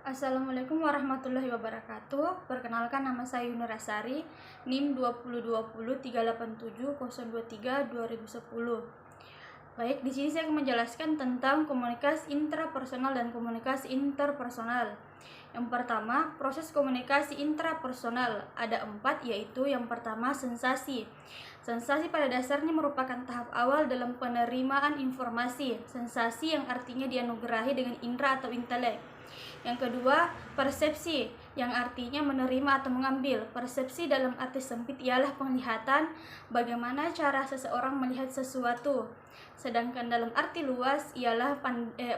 Assalamualaikum warahmatullahi wabarakatuh. Perkenalkan, nama saya Yunarasari, NIM 2020387023/2010. Baik, di sini saya akan menjelaskan tentang komunikasi intrapersonal dan komunikasi interpersonal. Yang pertama, proses komunikasi intrapersonal ada 4, yaitu yang pertama sensasi. Sensasi pada dasarnya merupakan tahap awal dalam penerimaan informasi. Sensasi yang artinya dianugerahi dengan indera atau intelek. Yang kedua, persepsi, yang artinya menerima atau mengambil. Persepsi dalam arti sempit ialah penglihatan, bagaimana cara seseorang melihat sesuatu. Sedangkan dalam arti luas ialah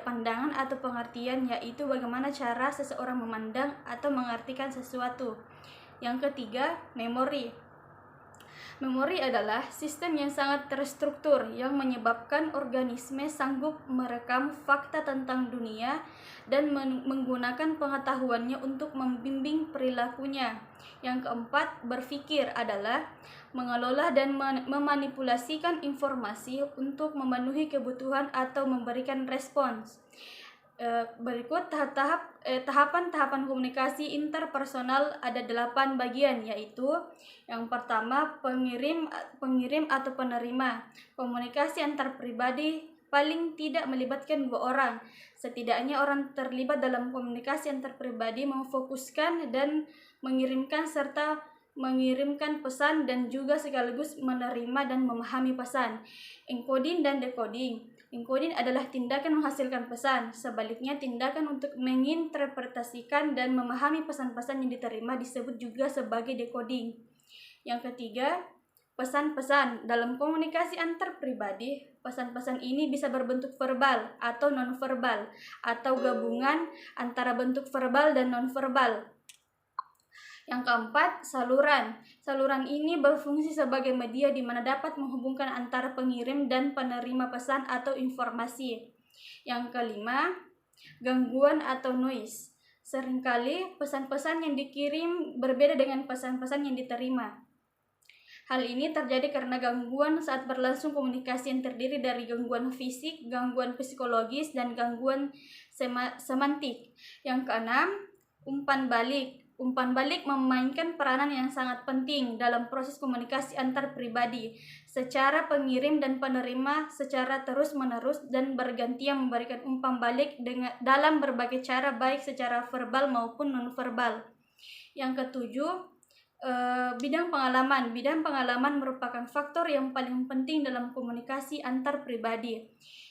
pandangan atau pengertian, yaitu bagaimana cara seseorang memandang atau mengartikan sesuatu. Yang ketiga, memori. Memori adalah sistem yang sangat terstruktur yang menyebabkan organisme sanggup merekam fakta tentang dunia dan menggunakan pengetahuannya untuk membimbing perilakunya. Yang keempat, berpikir adalah mengelola dan memanipulasikan informasi untuk memenuhi kebutuhan atau memberikan respons. Berikut tahapan-tahapan komunikasi interpersonal ada 8 bagian, yaitu yang pertama pengirim atau penerima. Komunikasi antar pribadi paling tidak melibatkan 2 orang. Setidaknya orang terlibat dalam komunikasi antar pribadi memfokuskan dan mengirimkan serta mengirimkan pesan dan juga sekaligus menerima dan memahami pesan. Encoding dan decoding. Encoding adalah tindakan menghasilkan pesan, sebaliknya tindakan untuk menginterpretasikan dan memahami pesan-pesan yang diterima disebut juga sebagai decoding. Yang ketiga, pesan-pesan. Dalam komunikasi antar pribadi, pesan-pesan ini bisa berbentuk verbal atau nonverbal, atau gabungan antara bentuk verbal dan nonverbal. Yang keempat, saluran. Saluran ini berfungsi sebagai media di mana dapat menghubungkan antara pengirim dan penerima pesan atau informasi. Yang kelima, gangguan atau noise. Seringkali pesan-pesan yang dikirim berbeda dengan pesan-pesan yang diterima. Hal ini terjadi karena gangguan saat berlangsung komunikasi yang terdiri dari gangguan fisik, gangguan psikologis, dan gangguan semantik. Yang keenam, umpan balik. Umpan balik memainkan peranan yang sangat penting dalam proses komunikasi antar pribadi. Secara pengirim dan penerima secara terus-menerus dan bergantian memberikan umpan balik dalam berbagai cara, baik secara verbal maupun nonverbal. Yang ketujuh, bidang pengalaman. Bidang pengalaman merupakan faktor yang paling penting dalam komunikasi antar pribadi.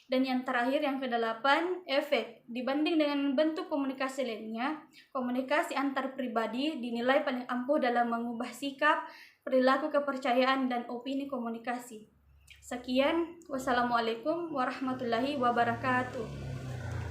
Dan yang terakhir, yang kedelapan, efek. Dibanding dengan bentuk komunikasi lainnya, komunikasi antar pribadi dinilai paling ampuh dalam mengubah sikap, perilaku, kepercayaan, dan opini komunikasi. Sekian, wassalamualaikum warahmatullahi wabarakatuh.